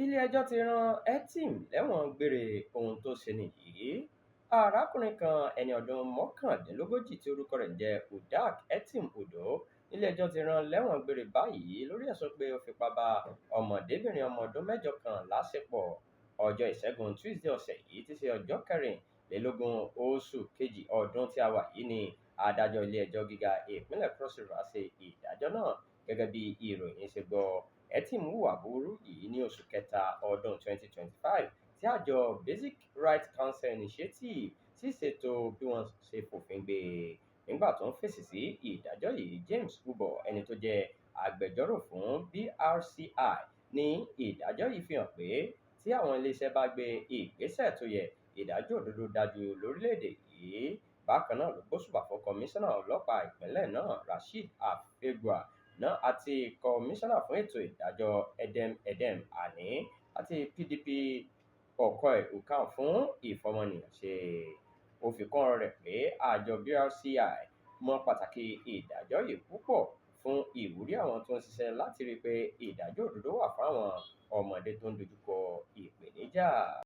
ilé-ẹjọ́ ti rán Etim lẹ́wọ̀n gbére ohun tó ṣe nìyí. Arákùnrin kan ẹni ọdún mọ́kàndínlógójì tí orúkọ rẹ̀ ń jẹ́ Udak Etim Odo nílé-ẹjọ́ ti rán lẹ́wọ̀n gbére báyìí lórí ẹ̀sùn pé ó fipá bá ọmọdébìnrin ọmọ ọdún mẹ́jọ kan láṣepọ̀. Ọjọ́ Ìṣẹ́gun Tuesday ọ̀sẹ̀ yìí tí ṣe ọjọ́ kẹrìnlélógún oṣù kejì ọdún tí a wà yìí ni adájọ́ ilé-ẹjọ́ gíga ìpínlẹ̀ Cross River ṣe ìdájọ́ náà. Gẹ́gẹ́ bí ìròyìn ṣe gbọ́, Etim hùwà burúkú yìí ní oṣù kẹta ọdún 2025 tí àjọ Basic Rights Council Initiative sì ṣètò bí wọ́n ṣe fòfin gbé e. Nígbà tó ń fèsì sí ìdájọ́ yìí, James Ubo, ẹni tó jẹ́ agbẹjọ́rò fún BRCI, ní ìdájọ́ yìí fi hàn pé tí àwọn iléeṣẹ́ bá gbé ìgbésẹ̀ tó yẹ, ìdájọ́ òdodo dájú lórílẹ̀-èdè yìí. Bákan náà ló gbóṣùbà fún kọmíṣánná ọlọ́pàá ìpínlẹ̀ náà Rasheed Afegbua náà àti kọmíṣánná fún ètò ìdájọ́ Edem Ani àti PDP Okoye Ukam fún ìfọmọnìyàn ṣe. Ó fi kún ọ̀rọ̀ rẹ̀ pé àjọ BRCI mọ pàtàkì ìdájọ́ yìí púpọ̀ fún ìwúrí àwọn tó ń ṣiṣẹ́ láti rí i pé ìdájọ́ òdodo wà fún àwọn ọmọdé tó ń dojúkọ ìpèníjà.